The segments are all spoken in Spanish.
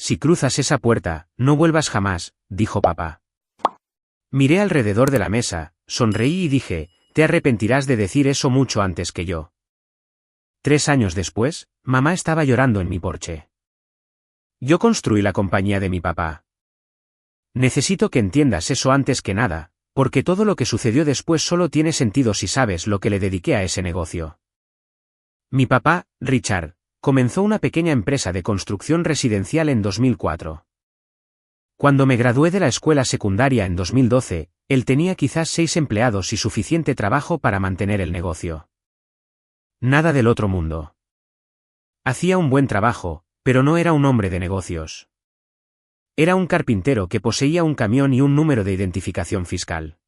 Si cruzas esa puerta, no vuelvas jamás, dijo papá. Miré alrededor de la mesa, sonreí y dije, te arrepentirás de decir eso mucho antes que yo. 3 años después, mamá estaba llorando en mi porche. Yo construí la compañía de mi papá. Necesito que entiendas eso antes que nada, porque todo lo que sucedió después solo tiene sentido si sabes lo que le dediqué a ese negocio. Mi papá, Richard, comenzó una pequeña empresa de construcción residencial en 2004. Cuando me gradué de la escuela secundaria en 2012, él tenía quizás 6 empleados y suficiente trabajo para mantener el negocio. Nada del otro mundo. Hacía un buen trabajo, pero no era un hombre de negocios. Era un carpintero que poseía un camión y un número de identificación fiscal.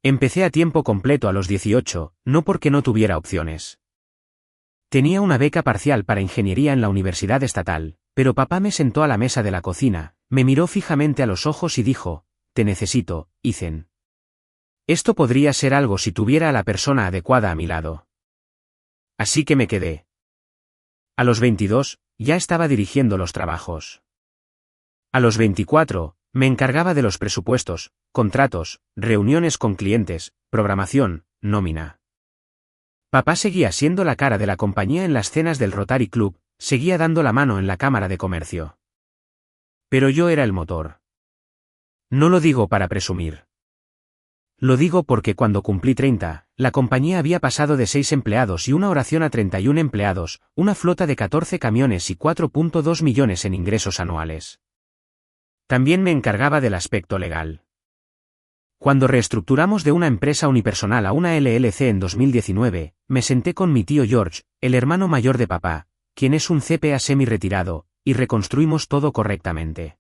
Empecé a tiempo completo a los 18, no porque no tuviera opciones. Tenía una beca parcial para ingeniería en la universidad estatal, pero papá me sentó a la mesa de la cocina, me miró fijamente a los ojos y dijo, te necesito, Ethan. Esto podría ser algo si tuviera a la persona adecuada a mi lado. Así que me quedé. A los 22, ya estaba dirigiendo los trabajos. A los 24, me encargaba de los presupuestos, contratos, reuniones con clientes, programación, nómina. Papá seguía siendo la cara de la compañía en las cenas del Rotary Club, seguía dando la mano en la Cámara de Comercio. Pero yo era el motor. No lo digo para presumir. Lo digo porque cuando cumplí 30, la compañía había pasado de 6 empleados y una oración a 31 empleados, una flota de 14 camiones y 4.2 millones en ingresos anuales. También me encargaba del aspecto legal. Cuando reestructuramos de una empresa unipersonal a una LLC en 2019, me senté con mi tío George, el hermano mayor de papá, quien es un CPA semi-retirado, y reconstruimos todo correctamente.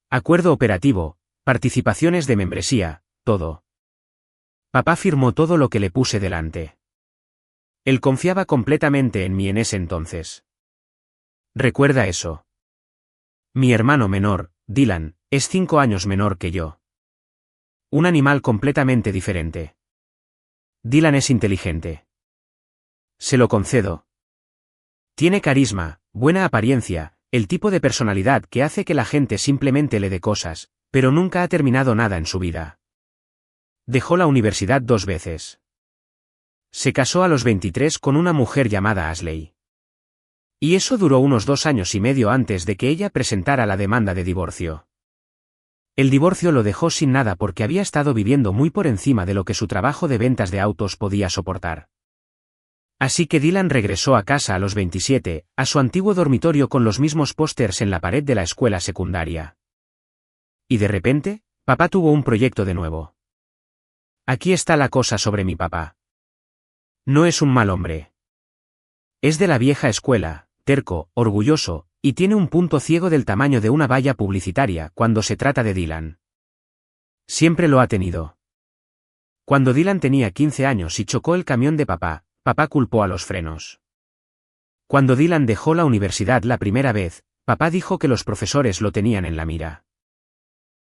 Acuerdo operativo, participaciones de membresía, todo. Papá firmó todo lo que le puse delante. Él confiaba completamente en mí en ese entonces. Recuerda eso. Mi hermano menor, Dylan, es 5 años menor que yo. Un animal completamente diferente. Dylan es inteligente. Se lo concedo. Tiene carisma, buena apariencia, el tipo de personalidad que hace que la gente simplemente le dé cosas, pero nunca ha terminado nada en su vida. Dejó la universidad 2 veces. Se casó a los 23 con una mujer llamada Ashley. Y eso duró unos 2 años y medio antes de que ella presentara la demanda de divorcio. El divorcio lo dejó sin nada porque había estado viviendo muy por encima de lo que su trabajo de ventas de autos podía soportar. Así que Dylan regresó a casa a los 27, a su antiguo dormitorio con los mismos pósters en la pared de la escuela secundaria. Y de repente, papá tuvo un proyecto de nuevo. Aquí está la cosa sobre mi papá. No es un mal hombre. Es de la vieja escuela, terco, orgulloso, y tiene un punto ciego del tamaño de una valla publicitaria cuando se trata de Dylan. Siempre lo ha tenido. Cuando Dylan tenía 15 años y chocó el camión de papá, papá culpó a los frenos. Cuando Dylan dejó la universidad la primera vez, papá dijo que los profesores lo tenían en la mira.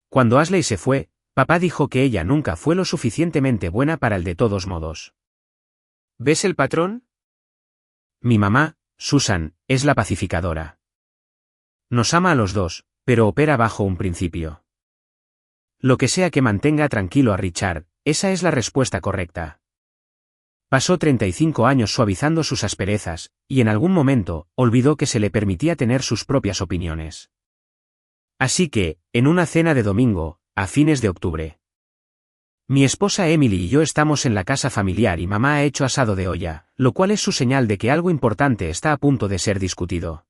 Cuando Ashley se fue, papá dijo que ella nunca fue lo suficientemente buena para él de todos modos. ¿Ves el patrón? Mi mamá, Susan, es la pacificadora. Nos ama a los dos, pero opera bajo un principio. Lo que sea que mantenga tranquilo a Richard, esa es la respuesta correcta. Pasó 35 años suavizando sus asperezas, y en algún momento, olvidó que se le permitía tener sus propias opiniones. Así que, en una cena de domingo, a fines de octubre, mi esposa Emily y yo estamos en la casa familiar y mamá ha hecho asado de olla, lo cual es su señal de que algo importante está a punto de ser discutido.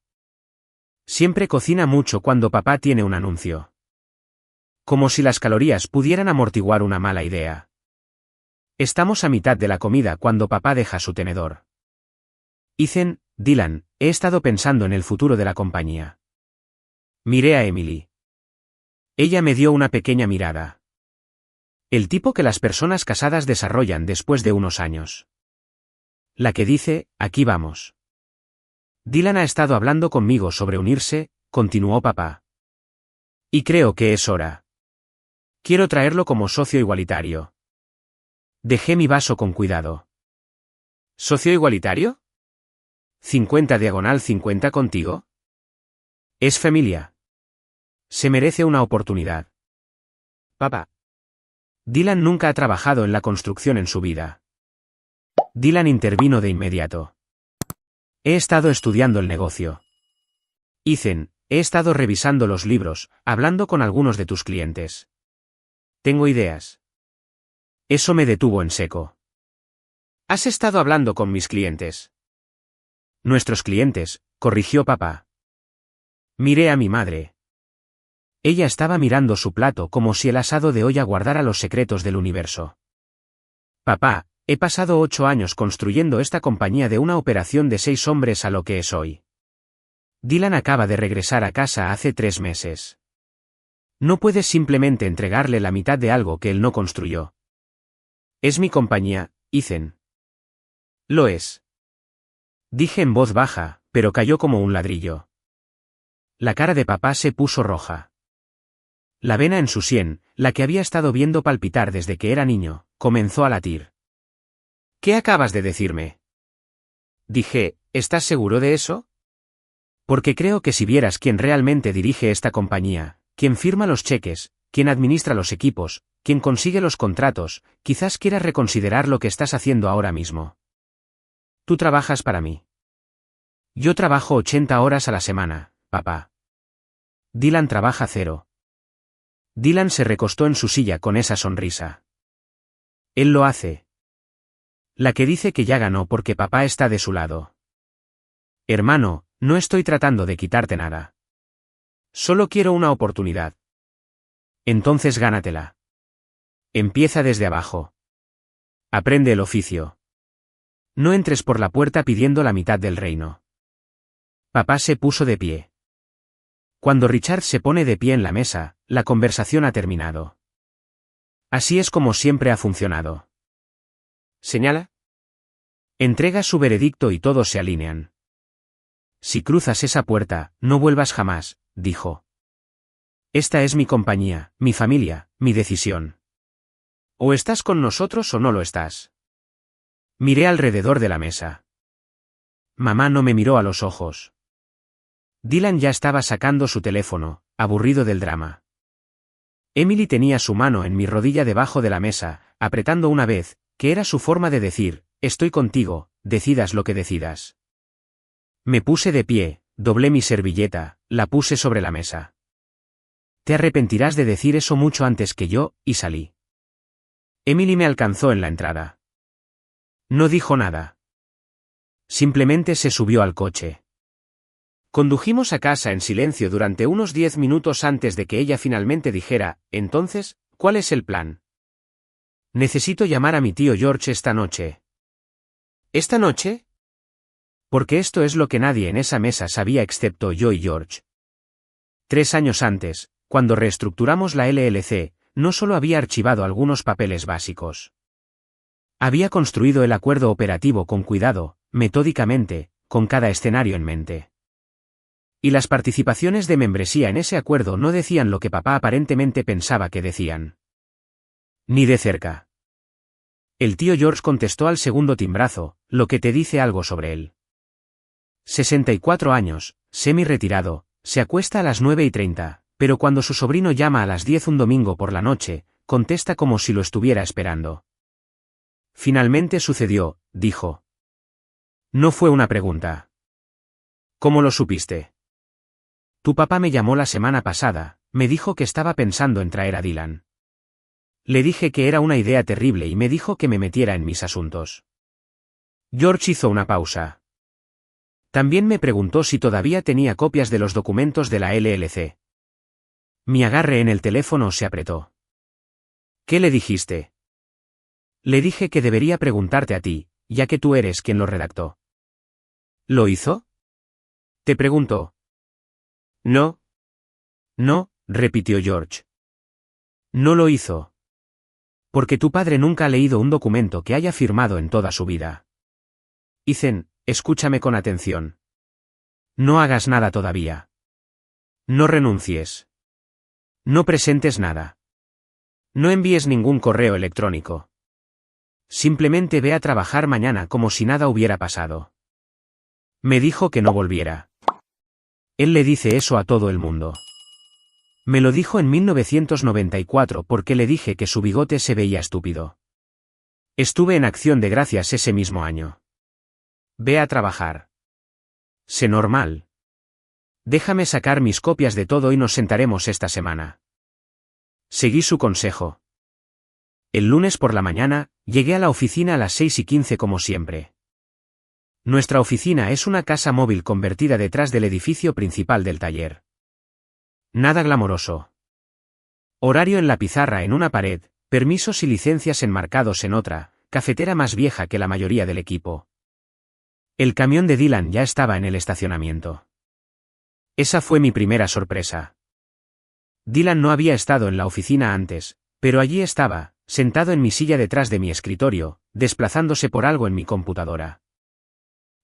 Siempre cocina mucho cuando papá tiene un anuncio. Como si las calorías pudieran amortiguar una mala idea. Estamos a mitad de la comida cuando papá deja su tenedor. Ethan, Dylan, he estado pensando en el futuro de la compañía. Miré a Emily. Ella me dio una pequeña mirada. El tipo que las personas casadas desarrollan después de unos años. La que dice, aquí vamos. Dylan ha estado hablando conmigo sobre unirse, continuó papá. Y creo que es hora. Quiero traerlo como socio igualitario. Dejé mi vaso con cuidado. ¿Socio igualitario? ¿50/50 contigo? Es familia. Se merece una oportunidad. Papá. Dylan nunca ha trabajado en la construcción en su vida. Dylan intervino de inmediato. He estado estudiando el negocio. Ethan, he estado revisando los libros, hablando con algunos de tus clientes. Tengo ideas. Eso me detuvo en seco. ¿Has estado hablando con mis clientes? Nuestros clientes, corrigió papá. Miré a mi madre. Ella estaba mirando su plato como si el asado de olla guardara los secretos del universo. Papá, he pasado 8 años construyendo esta compañía de una operación de 6 hombres a lo que es hoy. Dylan acaba de regresar a casa hace 3 meses. No puedes simplemente entregarle la mitad de algo que él no construyó. Es mi compañía, Ethan. Lo es. Dije en voz baja, pero cayó como un ladrillo. La cara de papá se puso roja. La vena en su sien, la que había estado viendo palpitar desde que era niño, comenzó a latir. ¿Qué acabas de decirme? Dije, ¿estás seguro de eso? Porque creo que si vieras quién realmente dirige esta compañía, quién firma los cheques, quién administra los equipos, quién consigue los contratos, quizás quieras reconsiderar lo que estás haciendo ahora mismo. Tú trabajas para mí. Yo trabajo 80 horas a la semana, papá. Dylan trabaja 0. Dylan se recostó en su silla con esa sonrisa. Él lo hace. La que dice que ya ganó porque papá está de su lado. Hermano, no estoy tratando de quitarte nada. Solo quiero una oportunidad. Entonces gánatela. Empieza desde abajo. Aprende el oficio. No entres por la puerta pidiendo la mitad del reino. Papá se puso de pie. Cuando Richard se pone de pie en la mesa, la conversación ha terminado. Así es como siempre ha funcionado. ¿Señala? Entrega su veredicto y todos se alinean. Si cruzas esa puerta, no vuelvas jamás, dijo. Esta es mi compañía, mi familia, mi decisión. O estás con nosotros o no lo estás. Miré alrededor de la mesa. Mamá no me miró a los ojos. Dylan ya estaba sacando su teléfono, aburrido del drama. Emily tenía su mano en mi rodilla debajo de la mesa, apretando una vez, que era su forma de decir, estoy contigo, decidas lo que decidas. Me puse de pie, doblé mi servilleta, la puse sobre la mesa. Te arrepentirás de decir eso mucho antes que yo, y salí. Emily me alcanzó en la entrada. No dijo nada. Simplemente se subió al coche. Condujimos a casa en silencio durante unos 10 minutos antes de que ella finalmente dijera, entonces, ¿cuál es el plan? Necesito llamar a mi tío George esta noche. ¿Esta noche? Porque esto es lo que nadie en esa mesa sabía excepto yo y George. 3 años antes, cuando reestructuramos la LLC, no solo había archivado algunos papeles básicos. Había construido el acuerdo operativo con cuidado, metódicamente, con cada escenario en mente. Y las participaciones de membresía en ese acuerdo no decían lo que papá aparentemente pensaba que decían. Ni de cerca. El tío George contestó al segundo timbrazo, lo que te dice algo sobre él. 64 años, semi-retirado, se acuesta a las 9:30, pero cuando su sobrino llama a las 10 un domingo por la noche, contesta como si lo estuviera esperando. Finalmente sucedió, dijo. No fue una pregunta. ¿Cómo lo supiste? Tu papá me llamó la semana pasada, me dijo que estaba pensando en traer a Dylan. Le dije que era una idea terrible y me dijo que me metiera en mis asuntos. George hizo una pausa. También me preguntó si todavía tenía copias de los documentos de la LLC. Mi agarre en el teléfono se apretó. ¿Qué le dijiste? Le dije que debería preguntarte a ti, ya que tú eres quien lo redactó. ¿Lo hizo? Te preguntó. No. No, repitió George. No lo hizo. Porque tu padre nunca ha leído un documento que haya firmado en toda su vida. Ethan, escúchame con atención. No hagas nada todavía. No renuncies. No presentes nada. No envíes ningún correo electrónico. Simplemente ve a trabajar mañana como si nada hubiera pasado. Me dijo que no volviera. Él le dice eso a todo el mundo. Me lo dijo en 1994 porque le dije que su bigote se veía estúpido. Estuve en Acción de Gracias ese mismo año. Ve a trabajar. Sé normal. Déjame sacar mis copias de todo y nos sentaremos esta semana. Seguí su consejo. El lunes por la mañana, llegué a la oficina a las 6:15 como siempre. Nuestra oficina es una casa móvil convertida detrás del edificio principal del taller. Nada glamoroso. Horario en la pizarra en una pared, permisos y licencias enmarcados en otra, cafetera más vieja que la mayoría del equipo. El camión de Dylan ya estaba en el estacionamiento. Esa fue mi primera sorpresa. Dylan no había estado en la oficina antes, pero allí estaba, sentado en mi silla detrás de mi escritorio, desplazándose por algo en mi computadora.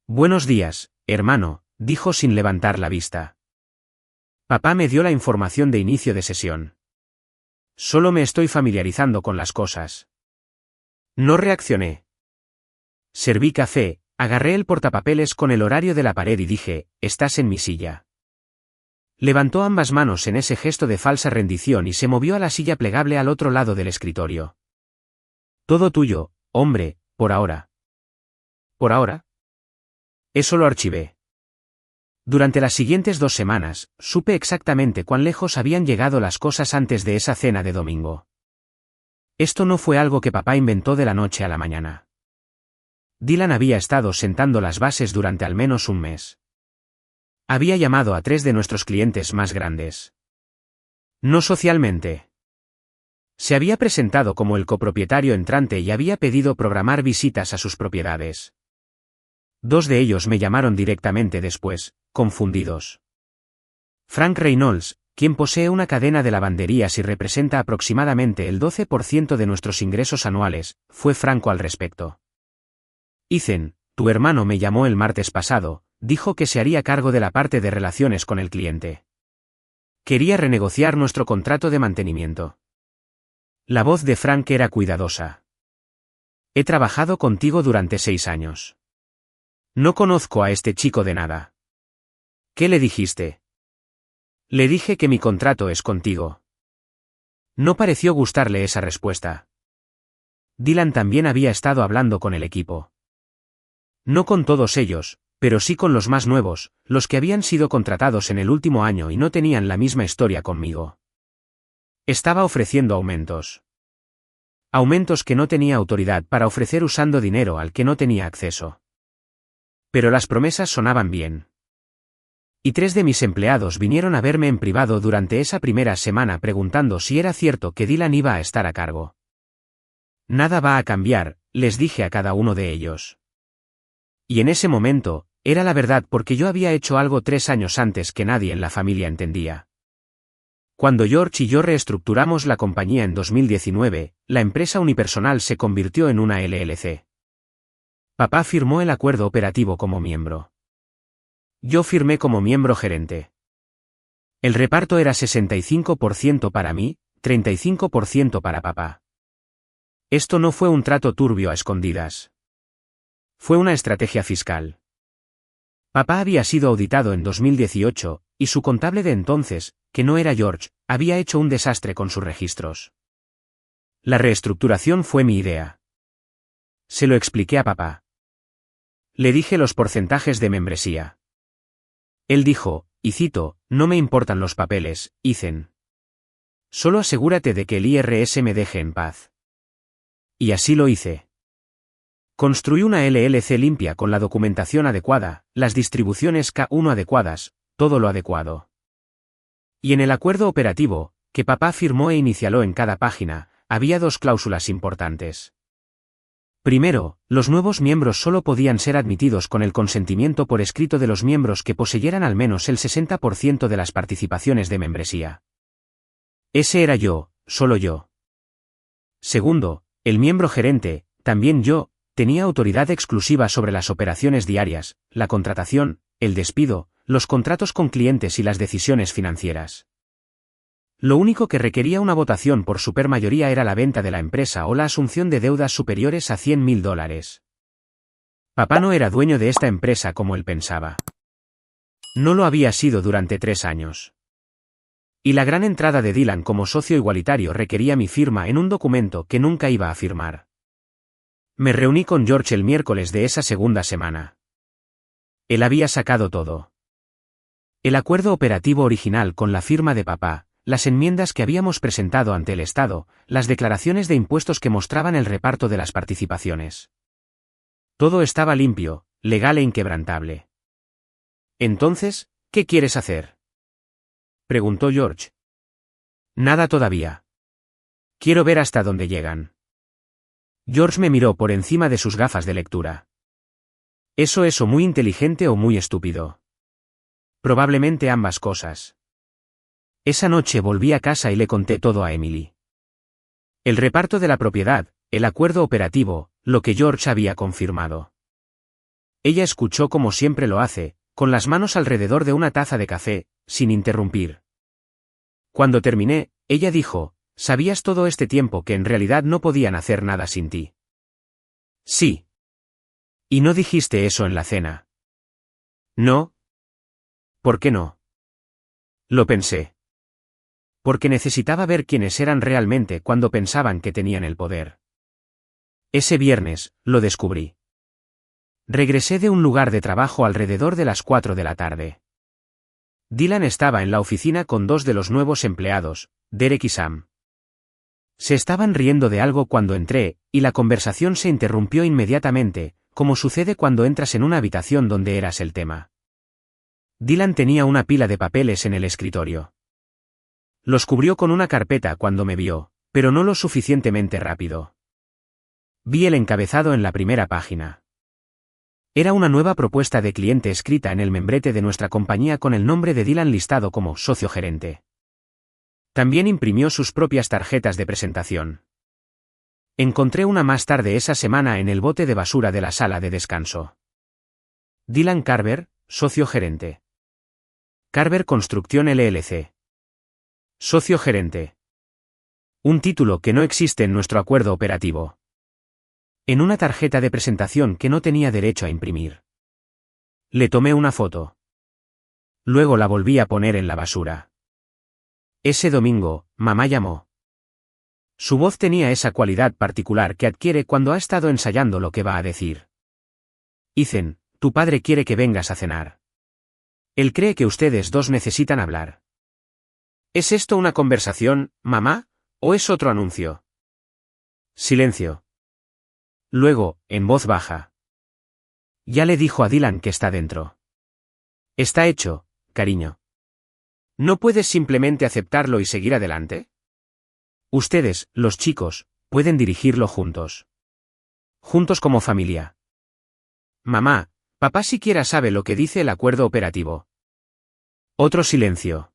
Buenos días, hermano, dijo sin levantar la vista. Papá me dio la información de inicio de sesión. Solo me estoy familiarizando con las cosas. No reaccioné. Serví café, agarré el portapapeles con el horario de la pared y dije, estás en mi silla. Levantó ambas manos en ese gesto de falsa rendición y se movió a la silla plegable al otro lado del escritorio. Todo tuyo, hombre, por ahora. ¿Por ahora? Eso lo archivé. Durante las siguientes 2 semanas, supe exactamente cuán lejos habían llegado las cosas antes de esa cena de domingo. Esto no fue algo que papá inventó de la noche a la mañana. Dylan había estado sentando las bases durante al menos un mes. Había llamado a 3 de nuestros clientes más grandes. No socialmente. Se había presentado como el copropietario entrante y había pedido programar visitas a sus propiedades. 2 de ellos me llamaron directamente después, confundidos. Frank Reynolds, quien posee una cadena de lavanderías y representa aproximadamente el 12% de nuestros ingresos anuales, fue franco al respecto. Ethan, tu hermano me llamó el martes pasado, dijo que se haría cargo de la parte de relaciones con el cliente. Quería renegociar nuestro contrato de mantenimiento. La voz de Frank era cuidadosa. He trabajado contigo durante 6 años. No conozco a este chico de nada. ¿Qué le dijiste? Le dije que mi contrato es contigo. No pareció gustarle esa respuesta. Dylan también había estado hablando con el equipo. No con todos ellos, pero sí con los más nuevos, los que habían sido contratados en el último año y no tenían la misma historia conmigo. Estaba ofreciendo aumentos. Aumentos que no tenía autoridad para ofrecer usando dinero al que no tenía acceso. Pero las promesas sonaban bien. Y 3 de mis empleados vinieron a verme en privado durante esa primera semana preguntando si era cierto que Dylan iba a estar a cargo. Nada va a cambiar, les dije a cada uno de ellos. Y en ese momento, era la verdad porque yo había hecho algo 3 años antes que nadie en la familia entendía. Cuando George y yo reestructuramos la compañía en 2019, la empresa unipersonal se convirtió en una LLC. Papá firmó el acuerdo operativo como miembro. Yo firmé como miembro gerente. El reparto era 65% para mí, 35% para papá. Esto no fue un trato turbio a escondidas. Fue una estrategia fiscal. Papá había sido auditado en 2018, y su contable de entonces, que no era George, había hecho un desastre con sus registros. La reestructuración fue mi idea. Se lo expliqué a papá. Le dije los porcentajes de membresía. Él dijo, y cito, no me importan los papeles, Ethan. Solo asegúrate de que el IRS me deje en paz. Y así lo hice. Construí una LLC limpia con la documentación adecuada, las distribuciones K1 adecuadas, todo lo adecuado. Y en el acuerdo operativo, que papá firmó e inicialó en cada página, había 2 cláusulas importantes. Primero, los nuevos miembros solo podían ser admitidos con el consentimiento por escrito de los miembros que poseyeran al menos el 60% de las participaciones de membresía. Ese era yo, solo yo. Segundo, el miembro gerente, también yo, tenía autoridad exclusiva sobre las operaciones diarias, la contratación, el despido, los contratos con clientes y las decisiones financieras. Lo único que requería una votación por supermayoría era la venta de la empresa o la asunción de deudas superiores a $100.000. Papá no era dueño de esta empresa como él pensaba. No lo había sido durante 3 años. Y la gran entrada de Dylan como socio igualitario requería mi firma en un documento que nunca iba a firmar. Me reuní con George el miércoles de esa segunda semana. Él había sacado todo. El acuerdo operativo original con la firma de papá, las enmiendas que habíamos presentado ante el Estado, las declaraciones de impuestos que mostraban el reparto de las participaciones. Todo estaba limpio, legal e inquebrantable. Entonces, ¿qué quieres hacer?, preguntó George. Nada todavía. Quiero ver hasta dónde llegan. George me miró por encima de sus gafas de lectura. ¿Eso es o muy inteligente o muy estúpido? Probablemente ambas cosas. Esa noche volví a casa y le conté todo a Emily. El reparto de la propiedad, el acuerdo operativo, lo que George había confirmado. Ella escuchó como siempre lo hace, con las manos alrededor de una taza de café, sin interrumpir. Cuando terminé, ella dijo, «¿Sabías todo este tiempo que en realidad no podían hacer nada sin ti?» Sí. ¿Y no dijiste eso en la cena? No. ¿Por qué no? Lo pensé. Porque necesitaba ver quiénes eran realmente cuando pensaban que tenían el poder. Ese viernes, lo descubrí. Regresé de un lugar de trabajo alrededor de las 4 de la tarde. Dylan estaba en la oficina con 2 de los nuevos empleados, Derek y Sam. Se estaban riendo de algo cuando entré, y la conversación se interrumpió inmediatamente, como sucede cuando entras en una habitación donde eras el tema. Dylan tenía una pila de papeles en el escritorio. Los cubrió con una carpeta cuando me vio, pero no lo suficientemente rápido. Vi el encabezado en la primera página. Era una nueva propuesta de cliente escrita en el membrete de nuestra compañía con el nombre de Dylan listado como socio gerente. También imprimió sus propias tarjetas de presentación. Encontré una más tarde esa semana en el bote de basura de la sala de descanso. Dylan Carver, socio gerente. Carver Construcción LLC. Socio gerente. Un título que no existe en nuestro acuerdo operativo. En una tarjeta de presentación que no tenía derecho a imprimir. Le tomé una foto. Luego la volví a poner en la basura. Ese domingo, mamá llamó. Su voz tenía esa cualidad particular que adquiere cuando ha estado ensayando lo que va a decir. Ethan, tu padre quiere que vengas a cenar. Él cree que ustedes dos necesitan hablar. ¿Es esto una conversación, mamá, o es otro anuncio? Silencio. Luego, en voz baja. Ya le dijo a Dylan que está dentro. Está hecho, cariño. ¿No puedes simplemente aceptarlo y seguir adelante? Ustedes, los chicos, pueden dirigirlo juntos. Juntos como familia. Mamá, papá siquiera sabe lo que dice el acuerdo operativo. Otro silencio.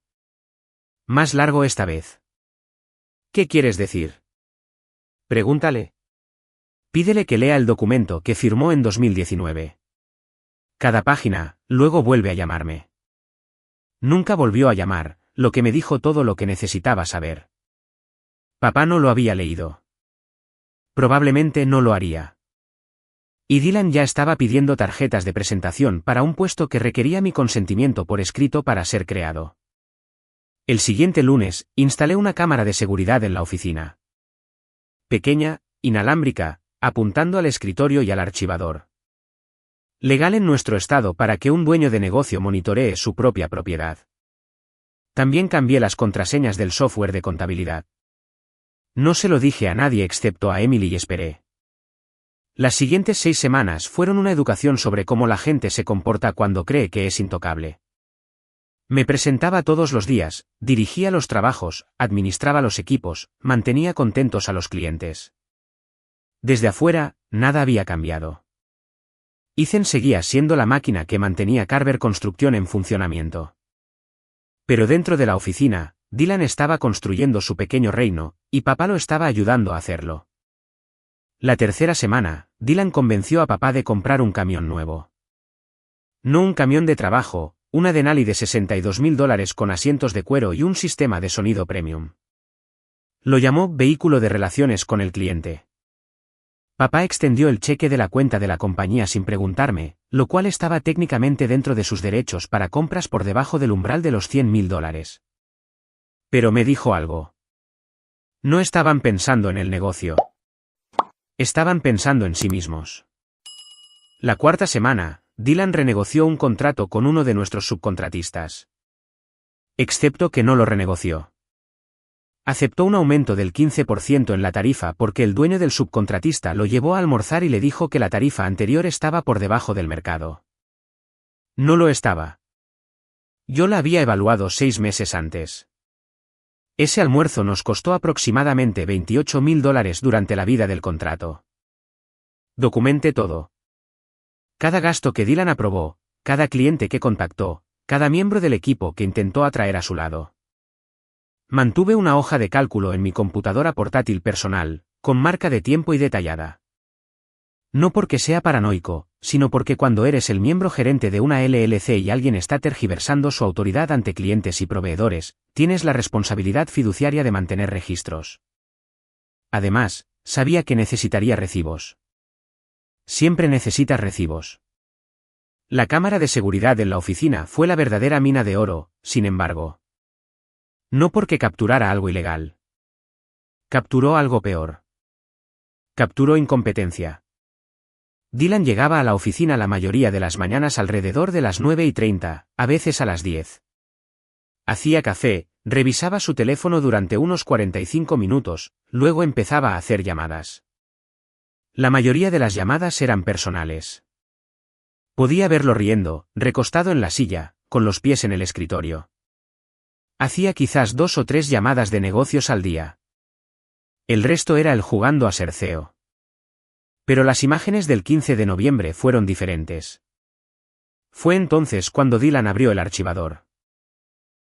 Más largo esta vez. ¿Qué quieres decir? Pregúntale. Pídele que lea el documento que firmó en 2019. Cada página, luego vuelve a llamarme. Nunca volvió a llamar, lo que me dijo todo lo que necesitaba saber. Papá no lo había leído. Probablemente no lo haría. Y Dylan ya estaba pidiendo tarjetas de presentación para un puesto que requería mi consentimiento por escrito para ser creado. El siguiente lunes, instalé una cámara de seguridad en la oficina. Pequeña, inalámbrica, apuntando al escritorio y al archivador. Legal en nuestro estado para que un dueño de negocio monitoree su propia propiedad. También cambié las contraseñas del software de contabilidad. No se lo dije a nadie excepto a Emily y esperé. Las siguientes 6 semanas fueron una educación sobre cómo la gente se comporta cuando cree que es intocable. Me presentaba todos los días, dirigía los trabajos, administraba los equipos, mantenía contentos a los clientes. Desde afuera, nada había cambiado. Ethan seguía siendo la máquina que mantenía Carver Construcción en funcionamiento. Pero dentro de la oficina, Dylan estaba construyendo su pequeño reino, y papá lo estaba ayudando a hacerlo. La tercera semana, Dylan convenció a papá de comprar un camión nuevo. No un camión de trabajo, una Denali de $62,000 con asientos de cuero y un sistema de sonido premium. Lo llamó vehículo de relaciones con el cliente. Papá extendió el cheque de la cuenta de la compañía sin preguntarme, lo cual estaba técnicamente dentro de sus derechos para compras por debajo del umbral de los $100.000. Pero me dijo algo. No estaban pensando en el negocio. Estaban pensando en sí mismos. La cuarta semana, Dylan renegoció un contrato con uno de nuestros subcontratistas. Excepto que no lo renegoció. Aceptó un aumento del 15% en la tarifa porque el dueño del subcontratista lo llevó a almorzar y le dijo que la tarifa anterior estaba por debajo del mercado. No lo estaba. Yo la había evaluado 6 meses antes. Ese almuerzo nos costó aproximadamente $28.000 durante la vida del contrato. Documenté todo. Cada gasto que Dylan aprobó, cada cliente que contactó, cada miembro del equipo que intentó atraer a su lado. Mantuve una hoja de cálculo en mi computadora portátil personal, con marca de tiempo y detallada. No porque sea paranoico, sino porque cuando eres el miembro gerente de una LLC y alguien está tergiversando su autoridad ante clientes y proveedores, tienes la responsabilidad fiduciaria de mantener registros. Además, sabía que necesitaría recibos. Siempre necesitas recibos. La cámara de seguridad en la oficina fue la verdadera mina de oro, sin embargo. No porque capturara algo ilegal. Capturó algo peor. Capturó incompetencia. Dylan llegaba a la oficina la mayoría de las mañanas alrededor de las 9:30, a veces a las 10. Hacía café, revisaba su teléfono durante unos 45 minutos, luego empezaba a hacer llamadas. La mayoría de las llamadas eran personales. Podía verlo riendo, recostado en la silla, con los pies en el escritorio. Hacía quizás 2 o 3 llamadas de negocios al día. El resto era él jugando a ser CEO. Pero las imágenes del 15 de noviembre fueron diferentes. Fue entonces cuando Dylan abrió el archivador.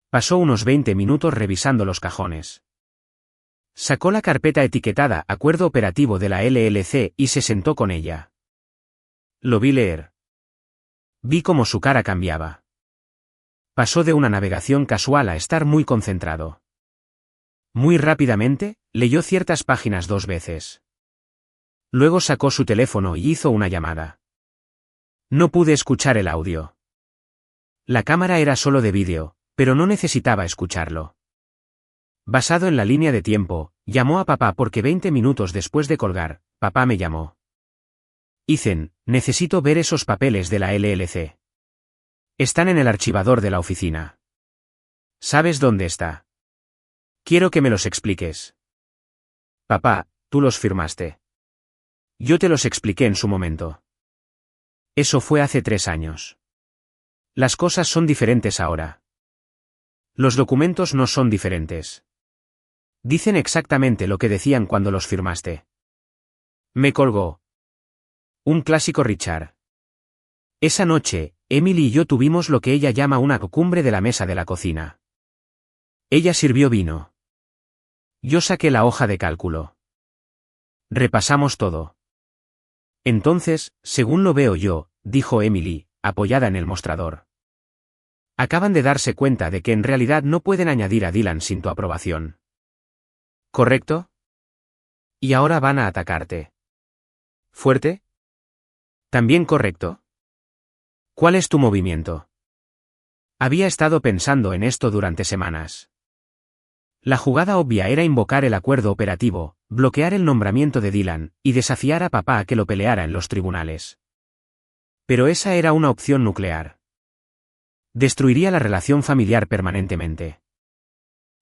Pasó unos 20 minutos revisando los cajones. Sacó la carpeta etiquetada Acuerdo Operativo de la LLC y se sentó con ella. Lo vi leer. Vi cómo su cara cambiaba. Pasó de una navegación casual a estar muy concentrado. Muy rápidamente, leyó ciertas páginas 2 veces. Luego sacó su teléfono y hizo una llamada. No pude escuchar el audio. La cámara era solo de vídeo, pero no necesitaba escucharlo. Basado en la línea de tiempo, llamó a papá porque 20 minutos después de colgar, papá me llamó. Ethan, necesito ver esos papeles de la LLC. Están en el archivador de la oficina. ¿Sabes dónde está? Quiero que me los expliques. Papá, tú los firmaste. Yo te los expliqué en su momento. Eso fue hace 3 años. Las cosas son diferentes ahora. Los documentos no son diferentes. Dicen exactamente lo que decían cuando los firmaste. Me colgó. Un clásico Richard. Esa noche, Emily y yo tuvimos lo que ella llama una cumbre de la mesa de la cocina. Ella sirvió vino. Yo saqué la hoja de cálculo. Repasamos todo. Entonces, según lo veo yo, dijo Emily, apoyada en el mostrador. Acaban de darse cuenta de que en realidad no pueden añadir a Dylan sin tu aprobación. ¿Correcto? Y ahora van a atacarte. ¿Fuerte? ¿También correcto? ¿Cuál es tu movimiento? Había estado pensando en esto durante semanas. La jugada obvia era invocar el acuerdo operativo, bloquear el nombramiento de Dylan, y desafiar a papá a que lo peleara en los tribunales. Pero esa era una opción nuclear. Destruiría la relación familiar permanentemente.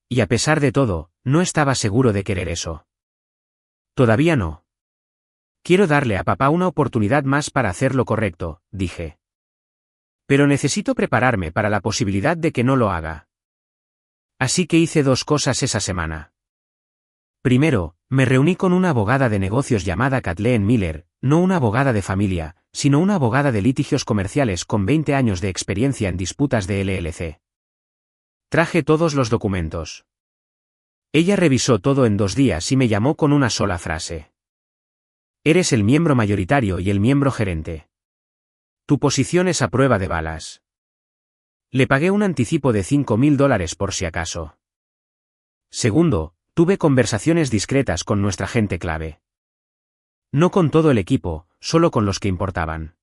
Y a pesar de todo, no estaba seguro de querer eso. Todavía no. Quiero darle a papá una oportunidad más para hacer lo correcto, dije. Pero necesito prepararme para la posibilidad de que no lo haga. Así que hice 2 cosas esa semana. Primero, me reuní con una abogada de negocios llamada Kathleen Miller, no una abogada de familia, sino una abogada de litigios comerciales con 20 años de experiencia en disputas de LLC. Traje todos los documentos. Ella revisó todo en 2 días y me llamó con una sola frase. Eres el miembro mayoritario y el miembro gerente. Tu posición es a prueba de balas. Le pagué un anticipo de $5.000 por si acaso. Segundo, tuve conversaciones discretas con nuestra gente clave. No con todo el equipo, solo con los que importaban.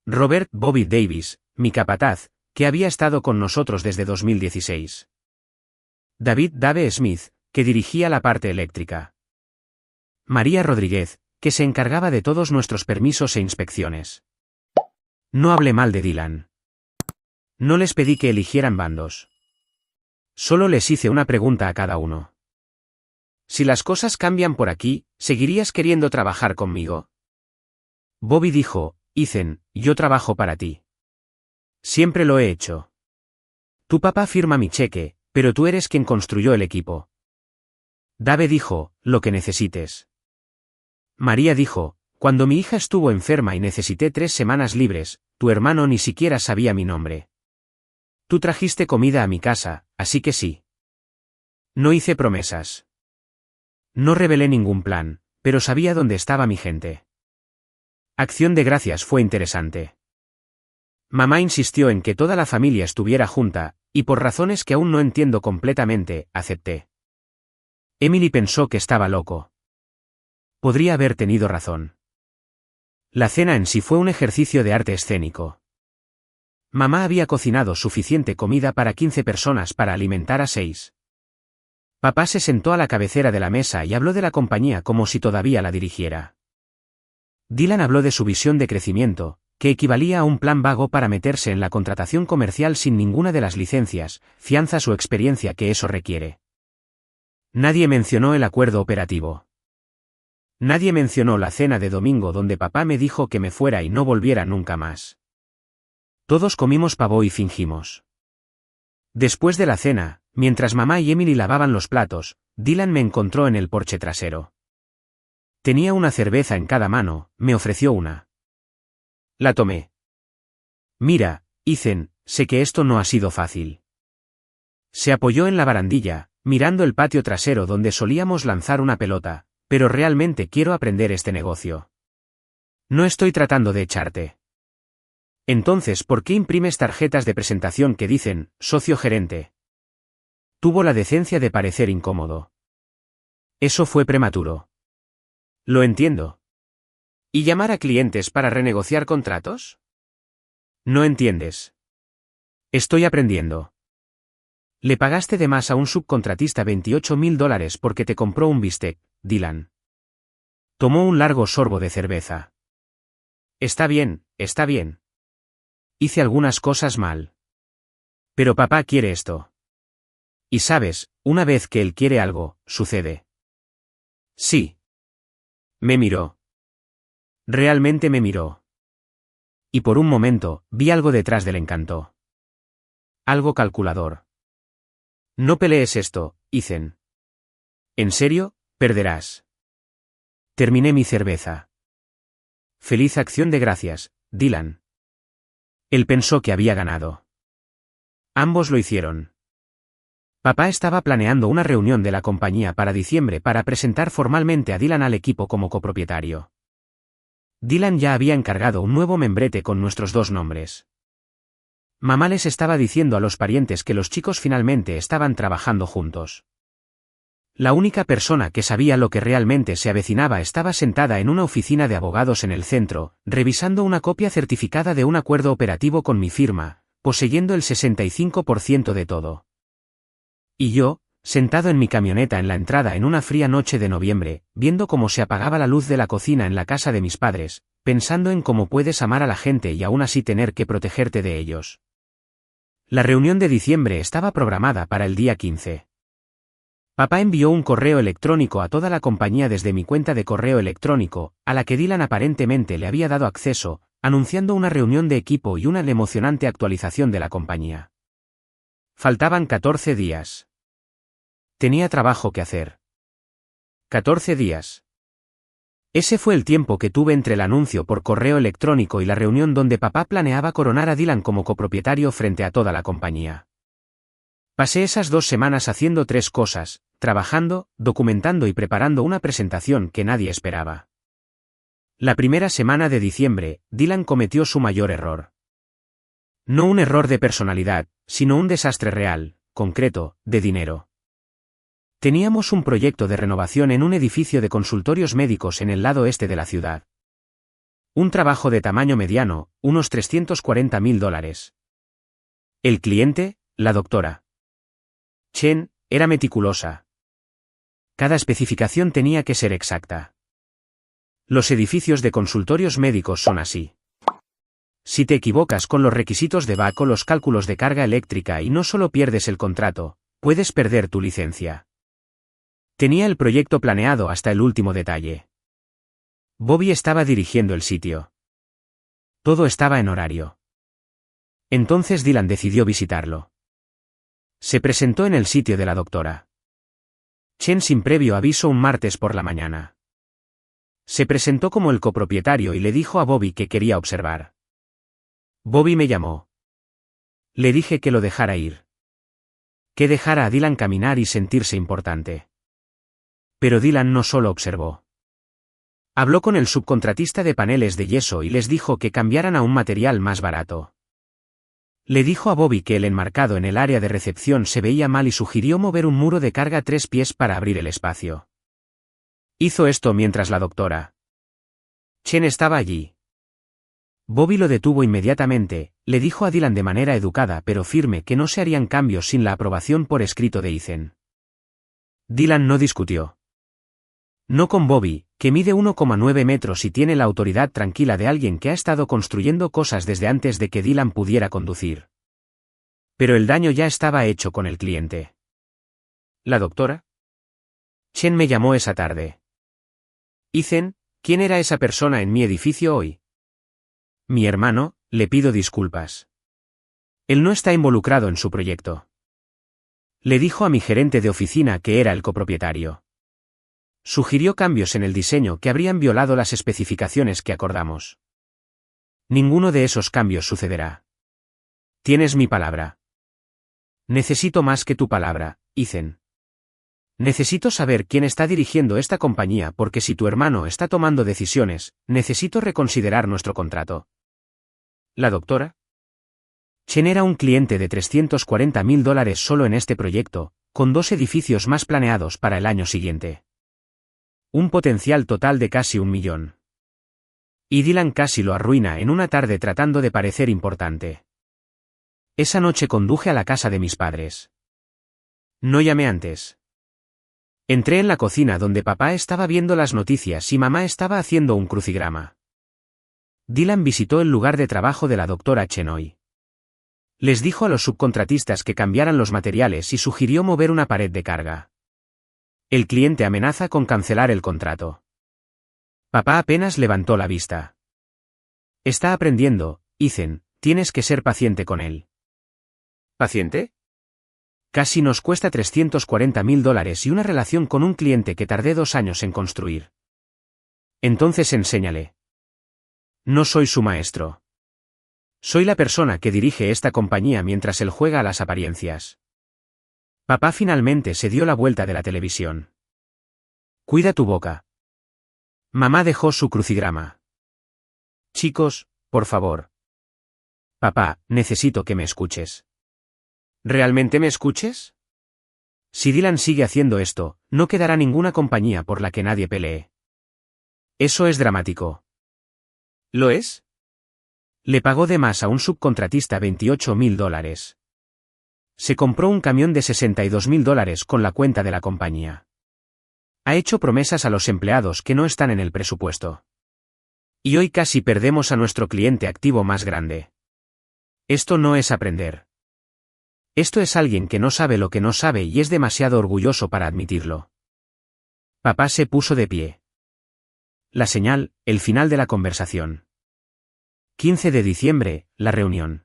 Robert Bobby Davis, mi capataz, que había estado con nosotros desde 2016. David Dave Smith, que dirigía la parte eléctrica. María Rodríguez, que se encargaba de todos nuestros permisos e inspecciones. No hablé mal de Dylan. No les pedí que eligieran bandos. Solo les hice una pregunta a cada uno. Si las cosas cambian por aquí, ¿seguirías queriendo trabajar conmigo? Bobby dijo, Ethan, yo trabajo para ti. Siempre lo he hecho. Tu papá firma mi cheque, pero tú eres quien construyó el equipo. Dave dijo, lo que necesites. María dijo, cuando mi hija estuvo enferma y necesité 3 semanas libres, tu hermano ni siquiera sabía mi nombre. Tú trajiste comida a mi casa, así que sí. No hice promesas. No revelé ningún plan, pero sabía dónde estaba mi gente. Acción de Gracias fue interesante. Mamá insistió en que toda la familia estuviera junta, y por razones que aún no entiendo completamente, acepté. Emily pensó que estaba loco. Podría haber tenido razón. La cena en sí fue un ejercicio de arte escénico. Mamá había cocinado suficiente comida para 15 personas para alimentar a 6. Papá se sentó a la cabecera de la mesa y habló de la compañía como si todavía la dirigiera. Dylan habló de su visión de crecimiento, que equivalía a un plan vago para meterse en la contratación comercial sin ninguna de las licencias, fianzas o experiencia que eso requiere. Nadie mencionó el acuerdo operativo. Nadie mencionó la cena de domingo donde papá me dijo que me fuera y no volviera nunca más. Todos comimos pavo y fingimos. Después de la cena, mientras mamá y Emily lavaban los platos, Dylan me encontró en el porche trasero. Tenía una cerveza en cada mano, me ofreció una. La tomé. Mira, Ethan, sé que esto no ha sido fácil. Se apoyó en la barandilla, mirando el patio trasero donde solíamos lanzar una pelota, pero realmente quiero aprender este negocio. No estoy tratando de echarte. Entonces, ¿por qué imprimes tarjetas de presentación que dicen, socio gerente? Tuvo la decencia de parecer incómodo. Eso fue prematuro. Lo entiendo. ¿Y llamar a clientes para renegociar contratos? No entiendes. Estoy aprendiendo. Le pagaste de más a un subcontratista $28,000 porque te compró un bistec, Dylan. Tomó un largo sorbo de cerveza. Está bien, está bien. Hice algunas cosas mal. Pero papá quiere esto. Y sabes, una vez que él quiere algo, sucede. Sí. Me miró. Realmente me miró. Y por un momento, vi algo detrás del encanto. Algo calculador. No pelees esto, Ethan. ¿En serio? Perderás. Terminé mi cerveza. Feliz acción de gracias, Dylan. Él pensó que había ganado. Ambos lo hicieron. Papá estaba planeando una reunión de la compañía para diciembre para presentar formalmente a Dylan al equipo como copropietario. Dylan ya había encargado un nuevo membrete con nuestros 2 nombres. Mamá les estaba diciendo a los parientes que los chicos finalmente estaban trabajando juntos. La única persona que sabía lo que realmente se avecinaba estaba sentada en una oficina de abogados en el centro, revisando una copia certificada de un acuerdo operativo con mi firma, poseyendo el 65% de todo. Y yo, sentado en mi camioneta en la entrada en una fría noche de noviembre, viendo cómo se apagaba la luz de la cocina en la casa de mis padres, pensando en cómo puedes amar a la gente y aún así tener que protegerte de ellos. La reunión de diciembre estaba programada para el día 15. Papá envió un correo electrónico a toda la compañía desde mi cuenta de correo electrónico, a la que Dylan aparentemente le había dado acceso, anunciando una reunión de equipo y una emocionante actualización de la compañía. Faltaban 14 días. Tenía trabajo que hacer. 14 días. Ese fue el tiempo que tuve entre el anuncio por correo electrónico y la reunión donde papá planeaba coronar a Dylan como copropietario frente a toda la compañía. Pasé esas 2 semanas haciendo 3 cosas, trabajando, documentando y preparando una presentación que nadie esperaba. La primera semana de diciembre, Dylan cometió su mayor error. No un error de personalidad, sino un desastre real, concreto, de dinero. Teníamos un proyecto de renovación en un edificio de consultorios médicos en el lado este de la ciudad. Un trabajo de tamaño mediano, unos $340.000. El cliente, la doctora Chen, era meticulosa. Cada especificación tenía que ser exacta. Los edificios de consultorios médicos son así. Si te equivocas con los requisitos de BAC o los cálculos de carga eléctrica y no solo pierdes el contrato, puedes perder tu licencia. Tenía el proyecto planeado hasta el último detalle. Bobby estaba dirigiendo el sitio. Todo estaba en horario. Entonces Dylan decidió visitarlo. Se presentó en el sitio de la doctora Chen sin previo aviso un martes por la mañana. Se presentó como el copropietario y le dijo a Bobby que quería observar. Bobby me llamó. Le dije que lo dejara ir. Que dejara a Dylan caminar y sentirse importante. Pero Dylan no solo observó. Habló con el subcontratista de paneles de yeso y les dijo que cambiaran a un material más barato. Le dijo a Bobby que el enmarcado en el área de recepción se veía mal y sugirió mover un muro de carga 3 pies para abrir el espacio. Hizo esto mientras la doctora Chen estaba allí. Bobby lo detuvo inmediatamente, le dijo a Dylan de manera educada pero firme que no se harían cambios sin la aprobación por escrito de Ethan. Dylan no discutió. No con Bobby, que mide 1,9 metros y tiene la autoridad tranquila de alguien que ha estado construyendo cosas desde antes de que Dylan pudiera conducir. Pero el daño ya estaba hecho con el cliente. ¿La doctora Chen me llamó esa tarde? Ethan, ¿quién era esa persona en mi edificio hoy? Mi hermano, le pido disculpas. Él no está involucrado en su proyecto. Le dijo a mi gerente de oficina que era el copropietario. Sugirió cambios en el diseño que habrían violado las especificaciones que acordamos. Ninguno de esos cambios sucederá. Tienes mi palabra. Necesito más que tu palabra, Ethan. Necesito saber quién está dirigiendo esta compañía porque si tu hermano está tomando decisiones, necesito reconsiderar nuestro contrato. ¿La doctora Chen era un cliente de $340.000 solo en este proyecto, con 2 edificios más planeados para el año siguiente. Un potencial total de casi $1 millón. Y Dylan casi lo arruina en una tarde tratando de parecer importante. Esa noche conduje a la casa de mis padres. No llamé antes. Entré en la cocina donde papá estaba viendo las noticias y mamá estaba haciendo un crucigrama. Dylan visitó el lugar de trabajo de la doctora Chen hoy. Les dijo a los subcontratistas que cambiaran los materiales y sugirió mover una pared de carga. El cliente amenaza con cancelar el contrato. Papá apenas levantó la vista. Está aprendiendo, Ethan, tienes que ser paciente con él. ¿Paciente? Casi nos cuesta $340.000 y una relación con un cliente que tardé 2 años en construir. Entonces enséñale. No soy su maestro. Soy la persona que dirige esta compañía mientras él juega a las apariencias. Papá finalmente se dio la vuelta de la televisión. Cuida tu boca. Mamá dejó su crucigrama. Chicos, por favor. Papá, necesito que me escuches. ¿Realmente me escuches? Si Dylan sigue haciendo esto, no quedará ninguna compañía por la que nadie pelee. Eso es dramático. ¿Lo es? Le pagó de más a un subcontratista $28.000. Se compró un camión de $62.000 con la cuenta de la compañía. Ha hecho promesas a los empleados que no están en el presupuesto. Y hoy casi perdemos a nuestro cliente activo más grande. Esto no es aprender. Esto es alguien que no sabe lo que no sabe y es demasiado orgulloso para admitirlo. Papá se puso de pie. La señal, el final de la conversación. 15 de diciembre, la reunión.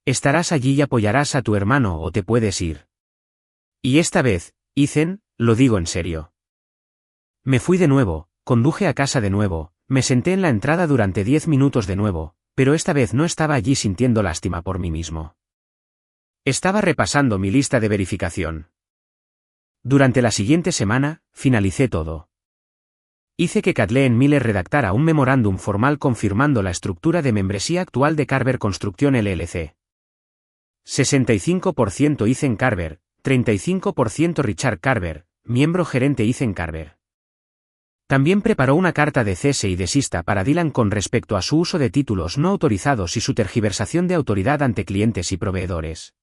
Estarás allí y apoyarás a tu hermano o te puedes ir. Y esta vez, Ethan, lo digo en serio. Me fui de nuevo, conduje a casa de nuevo, me senté en la entrada durante 10 minutos de nuevo, pero esta vez no estaba allí sintiendo lástima por mí mismo. Estaba repasando mi lista de verificación. Durante la siguiente semana, finalicé todo. Hice que Kathleen Miller redactara un memorándum formal confirmando la estructura de membresía actual de Carver Construction LLC. 65% Ethan Carver, 35% Richard Carver, miembro gerente Ethan Carver. También preparó una carta de cese y desista para Dylan con respecto a su uso de títulos no autorizados y su tergiversación de autoridad ante clientes y proveedores.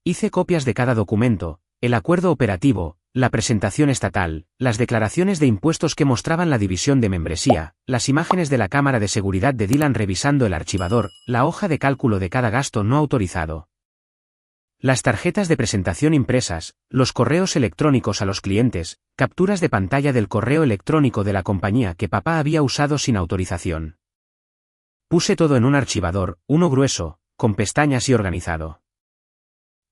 Hice copias de cada documento, el acuerdo operativo, la presentación estatal, las declaraciones de impuestos que mostraban la división de membresía, las imágenes de la cámara de seguridad de Dylan revisando el archivador, la hoja de cálculo de cada gasto no autorizado. Las tarjetas de presentación impresas, los correos electrónicos a los clientes, capturas de pantalla del correo electrónico de la compañía que papá había usado sin autorización. Puse todo en un archivador, uno grueso, con pestañas y organizado.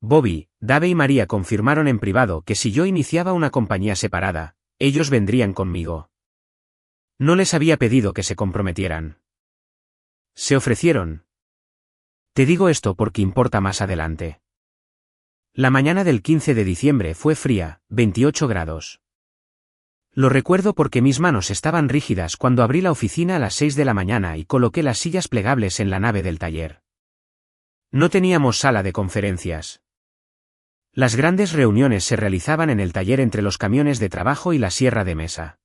Bobby, Dave y María confirmaron en privado que si yo iniciaba una compañía separada, ellos vendrían conmigo. No les había pedido que se comprometieran. Se ofrecieron. Te digo esto porque importa más adelante. La mañana del 15 de diciembre fue fría, 28 grados. Lo recuerdo porque mis manos estaban rígidas cuando abrí la oficina a las 6 de la mañana y coloqué las sillas plegables en la nave del taller. No teníamos sala de conferencias. Las grandes reuniones se realizaban en el taller entre los camiones de trabajo y la sierra de mesa.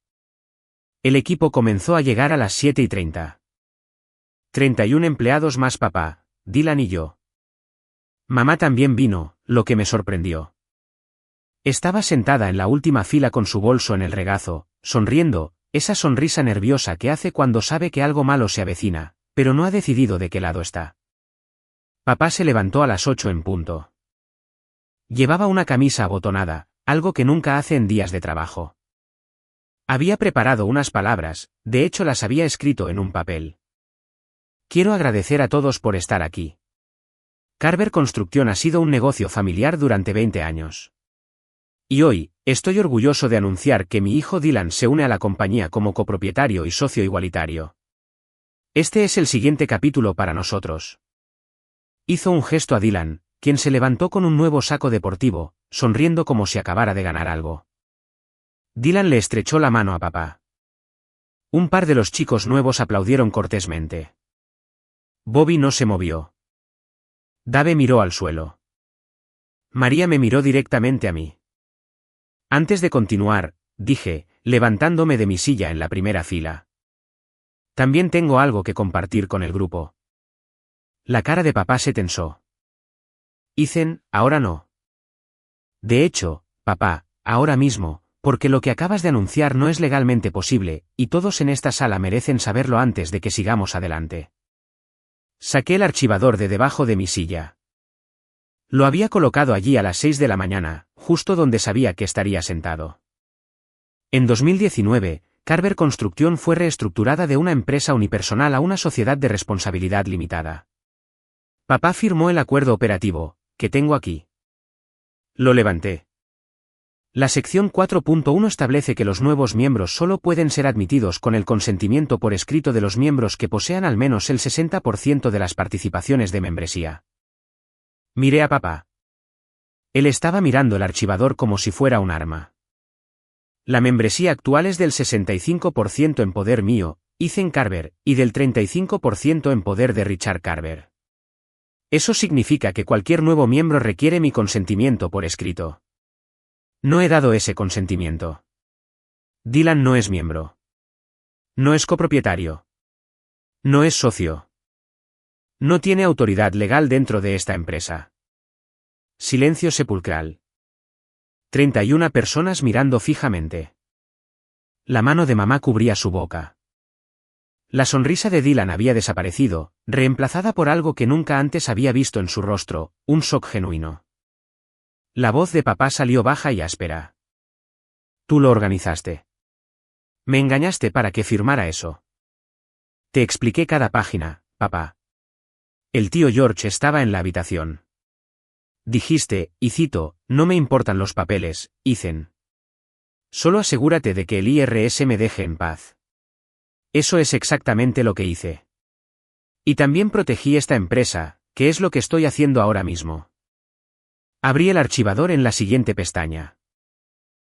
El equipo comenzó a llegar a las 7:30. 31 empleados más papá, Dylan y yo. Mamá también vino, lo que me sorprendió. Estaba sentada en la última fila con su bolso en el regazo, sonriendo, esa sonrisa nerviosa que hace cuando sabe que algo malo se avecina, pero no ha decidido de qué lado está. Papá se levantó a las 8 en punto. Llevaba una camisa abotonada, algo que nunca hace en días de trabajo. Había preparado unas palabras, de hecho las había escrito en un papel. Quiero agradecer a todos por estar aquí. Carver Construcción ha sido un negocio familiar durante 20 años. Y hoy, estoy orgulloso de anunciar que mi hijo Dylan se une a la compañía como copropietario y socio igualitario. Este es el siguiente capítulo para nosotros. Hizo un gesto a Dylan, quien se levantó con un nuevo saco deportivo, sonriendo como si acabara de ganar algo. Dylan le estrechó la mano a papá. Un par de los chicos nuevos aplaudieron cortésmente. Bobby no se movió. Dave miró al suelo. María me miró directamente a mí. Antes de continuar, dije, levantándome de mi silla en la primera fila. También tengo algo que compartir con el grupo. La cara de papá se tensó. Ethan, ahora no. De hecho, papá, ahora mismo, porque lo que acabas de anunciar no es legalmente posible, y todos en esta sala merecen saberlo antes de que sigamos adelante. Saqué el archivador de debajo de mi silla. Lo había colocado allí a las 6 de la mañana, justo donde sabía que estaría sentado. En 2019, Carver Construcción fue reestructurada de una empresa unipersonal a una sociedad de responsabilidad limitada. Papá firmó el acuerdo operativo, que tengo aquí. Lo levanté. La sección 4.1 establece que los nuevos miembros solo pueden ser admitidos con el consentimiento por escrito de los miembros que posean al menos el 60% de las participaciones de membresía. Miré a papá. Él estaba mirando el archivador como si fuera un arma. La membresía actual es del 65% en poder mío, Ethan Carver, y del 35% en poder de Richard Carver. Eso significa que cualquier nuevo miembro requiere mi consentimiento por escrito. No he dado ese consentimiento. Dylan no es miembro. No es copropietario. No es socio. No tiene autoridad legal dentro de esta empresa. Silencio sepulcral. 31 personas mirando fijamente. La mano de mamá cubría su boca. La sonrisa de Dylan había desaparecido, reemplazada por algo que nunca antes había visto en su rostro, un shock genuino. La voz de papá salió baja y áspera. Tú lo organizaste. Me engañaste para que firmara eso. Te expliqué cada página, papá. El tío George estaba en la habitación. Dijiste, y cito, no me importan los papeles, Ethan. Solo asegúrate de que el IRS me deje en paz. Eso es exactamente lo que hice. Y también protegí esta empresa, que es lo que estoy haciendo ahora mismo. Abrí el archivador en la siguiente pestaña.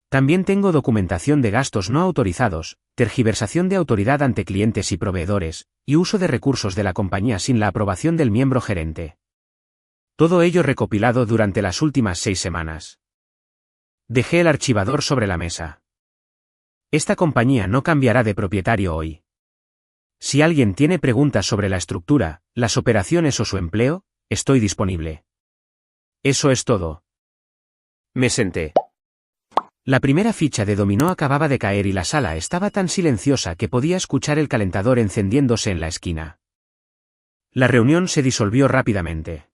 También tengo documentación de gastos no autorizados, tergiversación de autoridad ante clientes y proveedores, y uso de recursos de la compañía sin la aprobación del miembro gerente. Todo ello recopilado durante las últimas 6 semanas. Dejé el archivador sobre la mesa. Esta compañía no cambiará de propietario hoy. Si alguien tiene preguntas sobre la estructura, las operaciones o su empleo, estoy disponible. Eso es todo. Me senté. La primera ficha de dominó acababa de caer y la sala estaba tan silenciosa que podía escuchar el calentador encendiéndose en la esquina. La reunión se disolvió rápidamente.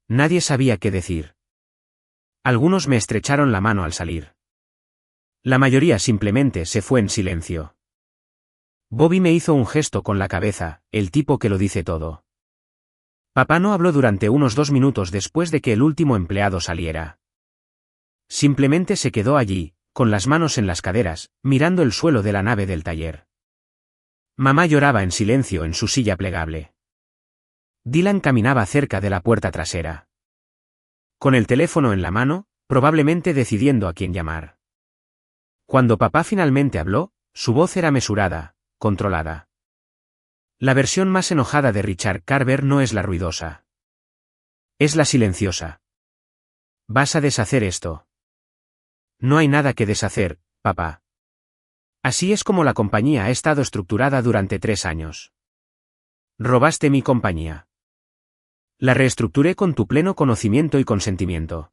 Nadie sabía qué decir. Algunos me estrecharon la mano al salir. La mayoría simplemente se fue en silencio. Bobby me hizo un gesto con la cabeza, el tipo que lo dice todo. Papá no habló durante unos 2 minutos después de que el último empleado saliera. Simplemente se quedó allí, con las manos en las caderas, mirando el suelo de la nave del taller. Mamá lloraba en silencio en su silla plegable. Dylan caminaba cerca de la puerta trasera. Con el teléfono en la mano, probablemente decidiendo a quién llamar. Cuando papá finalmente habló, su voz era mesurada, controlada. La versión más enojada de Richard Carver no es la ruidosa. Es la silenciosa. ¿Vas a deshacer esto? No hay nada que deshacer, papá. Así es como la compañía ha estado estructurada durante 3 años. Robaste mi compañía. La reestructuré con tu pleno conocimiento y consentimiento.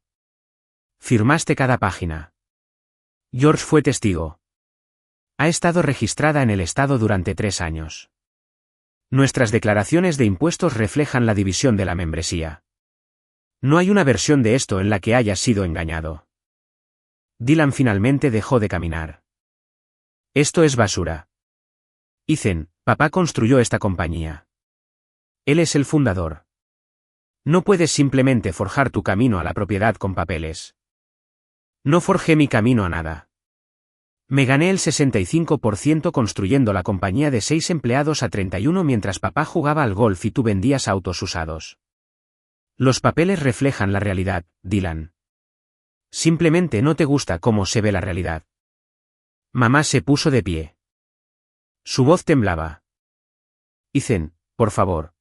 Firmaste cada página. George fue testigo. Ha estado registrada en el Estado durante 3 años. Nuestras declaraciones de impuestos reflejan la división de la membresía. No hay una versión de esto en la que hayas sido engañado. Dylan finalmente dejó de caminar. Esto es basura. Ethan, papá construyó esta compañía. Él es el fundador. No puedes simplemente forjar tu camino a la propiedad con papeles. No forjé mi camino a nada. Me gané el 65% construyendo la compañía de 6 empleados a 31 mientras papá jugaba al golf y tú vendías autos usados. Los papeles reflejan la realidad, Dylan. Simplemente no te gusta cómo se ve la realidad. Mamá se puso de pie. Su voz temblaba. Ethan, por favor.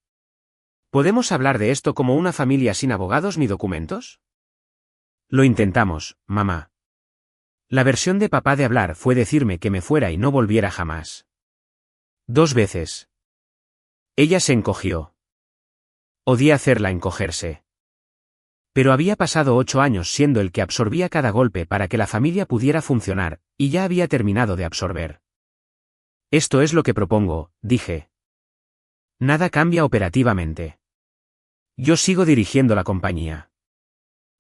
¿Podemos hablar de esto como una familia sin abogados ni documentos? Lo intentamos, mamá. La versión de papá de hablar fue decirme que me fuera y no volviera jamás. 2 veces. Ella se encogió. Odié hacerla encogerse. Pero había pasado 8 años siendo el que absorbía cada golpe para que la familia pudiera funcionar, y ya había terminado de absorber. Esto es lo que propongo, dije. Nada cambia operativamente. Yo sigo dirigiendo la compañía.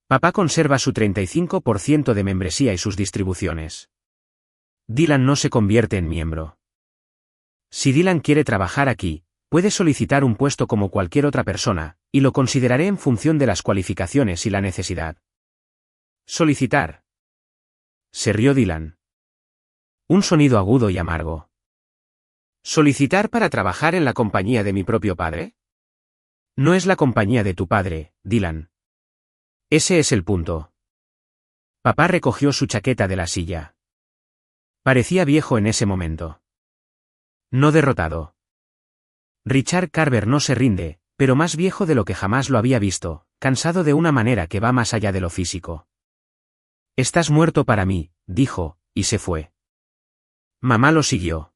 Papá conserva su 35% de membresía y sus distribuciones. Dylan no se convierte en miembro. Si Dylan quiere trabajar aquí, puede solicitar un puesto como cualquier otra persona, y lo consideraré en función de las cualificaciones y la necesidad. ¿Solicitar? Se rió Dylan. Un sonido agudo y amargo. ¿Solicitar para trabajar en la compañía de mi propio padre? No es la compañía de tu padre, Dylan. Ese es el punto. Papá recogió su chaqueta de la silla. Parecía viejo en ese momento. No derrotado. Richard Carver no se rinde, pero más viejo de lo que jamás lo había visto, cansado de una manera que va más allá de lo físico. Estás muerto para mí, dijo, y se fue. Mamá lo siguió.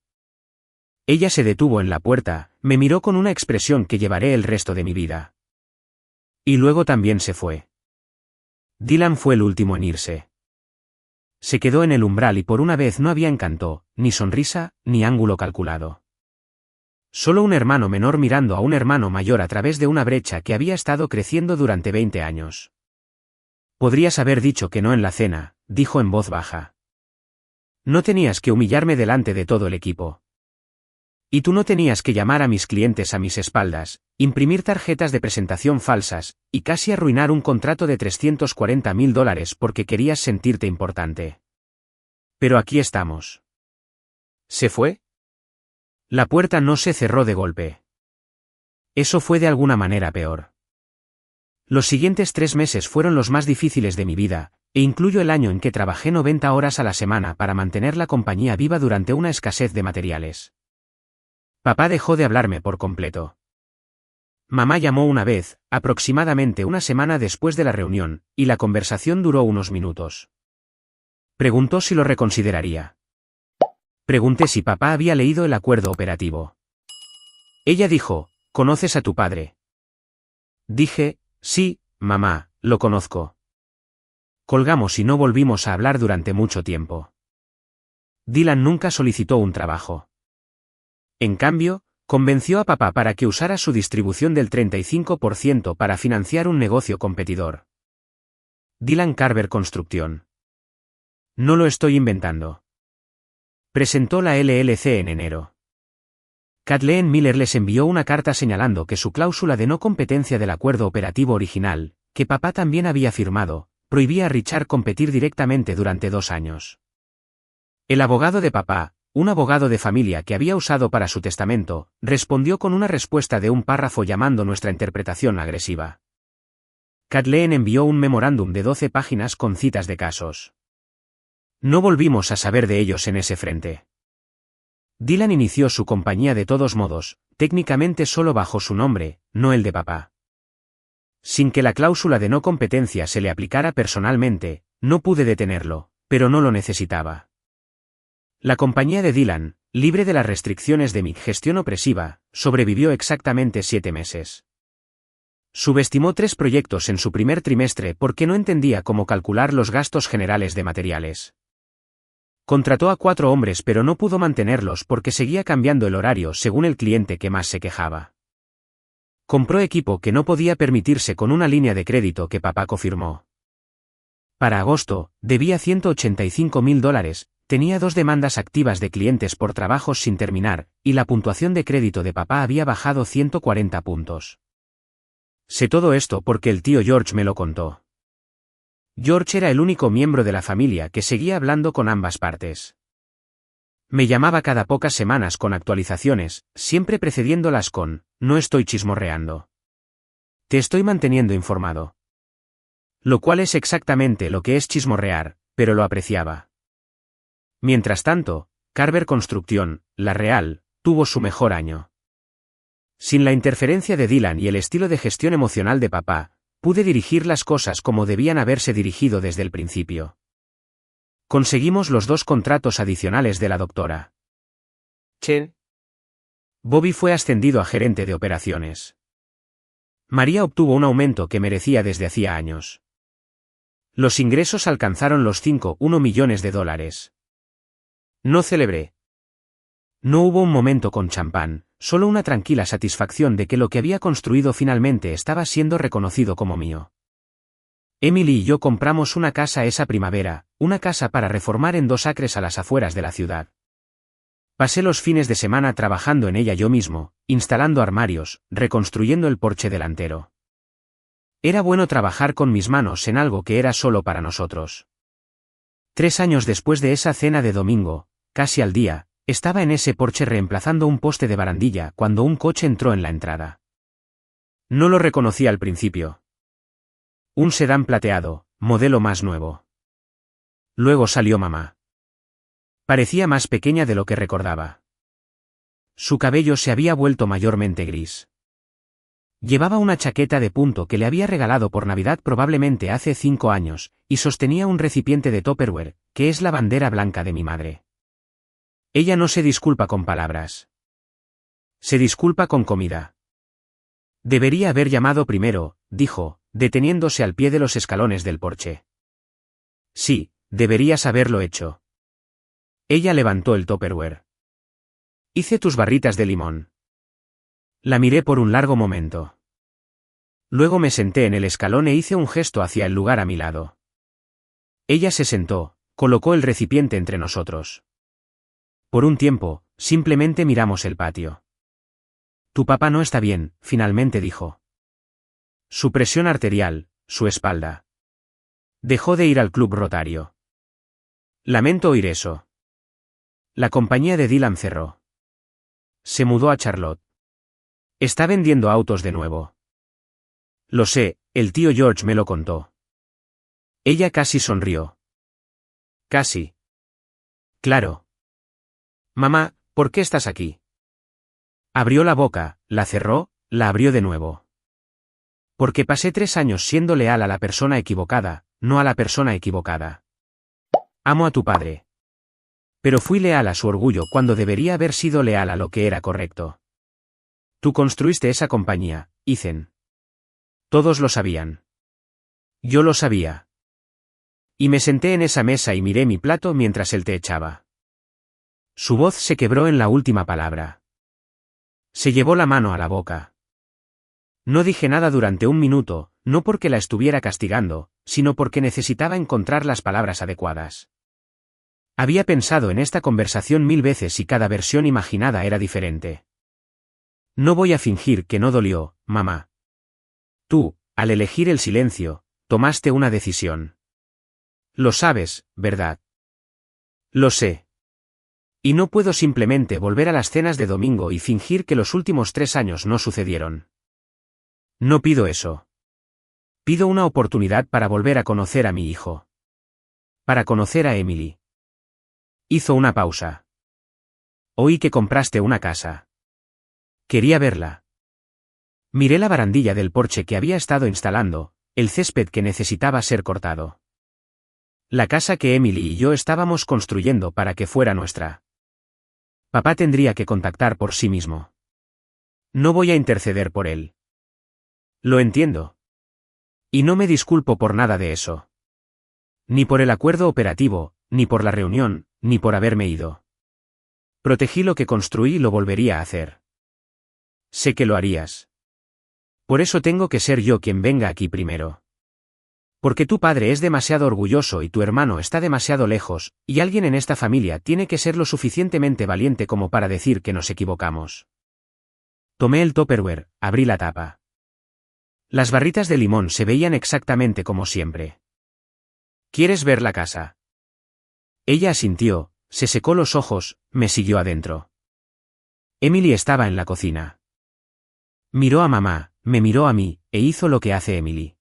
Ella se detuvo en la puerta, me miró con una expresión que llevaré el resto de mi vida. Y luego también se fue. Dylan fue el último en irse. Se quedó en el umbral y por una vez no había encanto, ni sonrisa, ni ángulo calculado. Solo un hermano menor mirando a un hermano mayor a través de una brecha que había estado creciendo durante 20 años. Podrías haber dicho que no en la cena, dijo en voz baja. No tenías que humillarme delante de todo el equipo. Y tú no tenías que llamar a mis clientes a mis espaldas, imprimir tarjetas de presentación falsas, y casi arruinar un contrato de $340,000 porque querías sentirte importante. Pero aquí estamos. ¿Se fue? La puerta no se cerró de golpe. Eso fue de alguna manera peor. Los siguientes 3 meses fueron los más difíciles de mi vida, e incluyo el año en que trabajé 90 horas a la semana para mantener la compañía viva durante una escasez de materiales. Papá dejó de hablarme por completo. Mamá llamó una vez, aproximadamente una semana después de la reunión, y la conversación duró unos minutos. Preguntó si lo reconsideraría. Pregunté si papá había leído el acuerdo operativo. Ella dijo, ¿conoces a tu padre? Dije, sí, mamá, lo conozco. Colgamos y no volvimos a hablar durante mucho tiempo. Dylan nunca solicitó un trabajo. En cambio, convenció a papá para que usara su distribución del 35% para financiar un negocio competidor. Dylan Carver Construction. No lo estoy inventando. Presentó la LLC en enero. Kathleen Miller les envió una carta señalando que su cláusula de no competencia del acuerdo operativo original, que papá también había firmado, prohibía a Richard competir directamente durante 2 años. El abogado de papá, un abogado de familia que había usado para su testamento, respondió con una respuesta de un párrafo llamando nuestra interpretación agresiva. Kathleen envió un memorándum de 12 páginas con citas de casos. No volvimos a saber de ellos en ese frente. Dylan inició su compañía de todos modos, técnicamente solo bajo su nombre, no el de papá. Sin que la cláusula de no competencia se le aplicara personalmente, no pude detenerlo, pero no lo necesitaba. La compañía de Dylan, libre de las restricciones de mi gestión opresiva, sobrevivió exactamente 7 meses. Subestimó 3 proyectos en su primer trimestre porque no entendía cómo calcular los gastos generales de materiales. Contrató a 4 hombres pero no pudo mantenerlos porque seguía cambiando el horario según el cliente que más se quejaba. Compró equipo que no podía permitirse con una línea de crédito que papá cofirmó. Para agosto, debía $185.000, tenía 2 demandas activas de clientes por trabajos sin terminar, y la puntuación de crédito de papá había bajado 140 puntos. Sé todo esto porque el tío George me lo contó. George era el único miembro de la familia que seguía hablando con ambas partes. Me llamaba cada pocas semanas con actualizaciones, siempre precediéndolas con, no estoy chismorreando. Te estoy manteniendo informado. Lo cual es exactamente lo que es chismorrear, pero lo apreciaba. Mientras tanto, Carver Construction, la real, tuvo su mejor año. Sin la interferencia de Dylan y el estilo de gestión emocional de papá, pude dirigir las cosas como debían haberse dirigido desde el principio. Conseguimos los 2 contratos adicionales de la doctora Chen. Bobby fue ascendido a gerente de operaciones. María obtuvo un aumento que merecía desde hacía años. Los ingresos alcanzaron los $5,1 millones. No celebré. No hubo un momento con champán, solo una tranquila satisfacción de que lo que había construido finalmente estaba siendo reconocido como mío. Emily y yo compramos una casa esa primavera, una casa para reformar en 2 acres a las afueras de la ciudad. Pasé los fines de semana trabajando en ella yo mismo, instalando armarios, reconstruyendo el porche delantero. Era bueno trabajar con mis manos en algo que era solo para nosotros. 3 años después de esa cena de domingo, casi al día, estaba en ese porche reemplazando un poste de barandilla cuando un coche entró en la entrada. No lo reconocí al principio. Un sedán plateado, modelo más nuevo. Luego salió mamá. Parecía más pequeña de lo que recordaba. Su cabello se había vuelto mayormente gris. Llevaba una chaqueta de punto que le había regalado por Navidad probablemente hace 5 años, y sostenía un recipiente de Tupperware, que es la bandera blanca de mi madre. Ella no se disculpa con palabras. Se disculpa con comida. Debería haber llamado primero, dijo, deteniéndose al pie de los escalones del porche. Sí, deberías haberlo hecho. Ella levantó el Tupperware. Hice tus barritas de limón. La miré por un largo momento. Luego me senté en el escalón e hice un gesto hacia el lugar a mi lado. Ella se sentó, colocó el recipiente entre nosotros. Por un tiempo, simplemente miramos el patio. Tu papá no está bien, finalmente dijo. Su presión arterial, su espalda. Dejó de ir al club rotario. Lamento oír eso. La compañía de Dylan cerró. Se mudó a Charlotte. Está vendiendo autos de nuevo. Lo sé, el tío George me lo contó. Ella casi sonrió. Casi. Claro. Mamá, ¿por qué estás aquí? Abrió la boca, la cerró, la abrió de nuevo. Porque pasé 3 años siendo leal a la persona equivocada, no a la persona equivocada. Amo a tu padre. Pero fui leal a su orgullo cuando debería haber sido leal a lo que era correcto. Tú construiste esa compañía, Ethan. Todos lo sabían. Yo lo sabía. Y me senté en esa mesa y miré mi plato mientras él te echaba. Su voz se quebró en la última palabra. Se llevó la mano a la boca. No dije nada durante un minuto, no porque la estuviera castigando, sino porque necesitaba encontrar las palabras adecuadas. Había pensado en esta conversación 1000 veces y cada versión imaginada era diferente. No voy a fingir que no dolió, mamá. Tú, al elegir el silencio, tomaste una decisión. Lo sabes, ¿verdad? Lo sé. Y no puedo simplemente volver a las cenas de domingo y fingir que los últimos 3 años no sucedieron. No pido eso. Pido una oportunidad para volver a conocer a mi hijo. Para conocer a Emily. Hizo una pausa. Oí que compraste una casa. Quería verla. Miré la barandilla del porche que había estado instalando, el césped que necesitaba ser cortado. La casa que Emily y yo estábamos construyendo para que fuera nuestra. Papá tendría que contactar por sí mismo. No voy a interceder por él. Lo entiendo. Y no me disculpo por nada de eso. Ni por el acuerdo operativo, ni por la reunión, ni por haberme ido. Protegí lo que construí y lo volvería a hacer. Sé que lo harías. Por eso tengo que ser yo quien venga aquí primero. Porque tu padre es demasiado orgulloso y tu hermano está demasiado lejos, y alguien en esta familia tiene que ser lo suficientemente valiente como para decir que nos equivocamos. Tomé el Tupperware, abrí la tapa. Las barritas de limón se veían exactamente como siempre. ¿Quieres ver la casa? Ella asintió, se secó los ojos, me siguió adentro. Emily estaba en la cocina. Miró a mamá, me miró a mí, e hizo lo que hace Emily.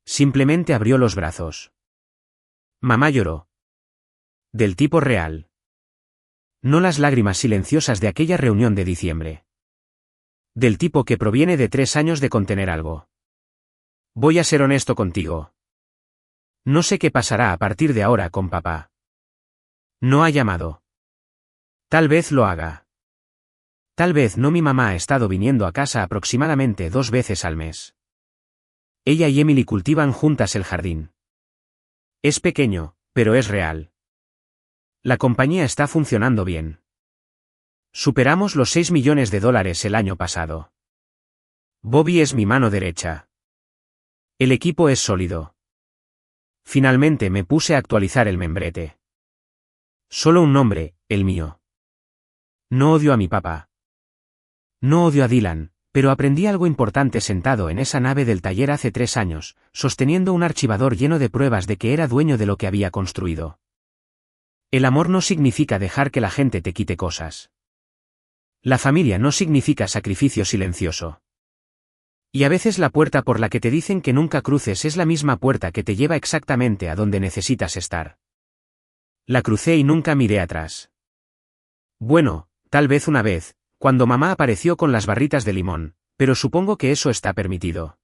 Simplemente abrió los brazos. Mamá lloró. Del tipo real. No las lágrimas silenciosas de aquella reunión de diciembre. Del tipo que proviene de 3 años de contener algo. Voy a ser honesto contigo. No sé qué pasará a partir de ahora con papá. No ha llamado. Tal vez lo haga. Tal vez no. Mi mamá ha estado viniendo a casa aproximadamente 2 veces al mes. Ella y Emily cultivan juntas el jardín. Es pequeño, pero es real. La compañía está funcionando bien. Superamos los $6 millones el año pasado. Bobby es mi mano derecha. El equipo es sólido. Finalmente me puse a actualizar el membrete. Solo un nombre, el mío. No odio a mi papá. No odio a Dylan, pero aprendí algo importante sentado en esa nave del taller hace 3 años, sosteniendo un archivador lleno de pruebas de que era dueño de lo que había construido. El amor no significa dejar que la gente te quite cosas. La familia no significa sacrificio silencioso. Y a veces la puerta por la que te dicen que nunca cruces es la misma puerta que te lleva exactamente a donde necesitas estar. La crucé y nunca miré atrás. Bueno, tal vez una vez, cuando mamá apareció con las barritas de limón, pero supongo que eso está permitido.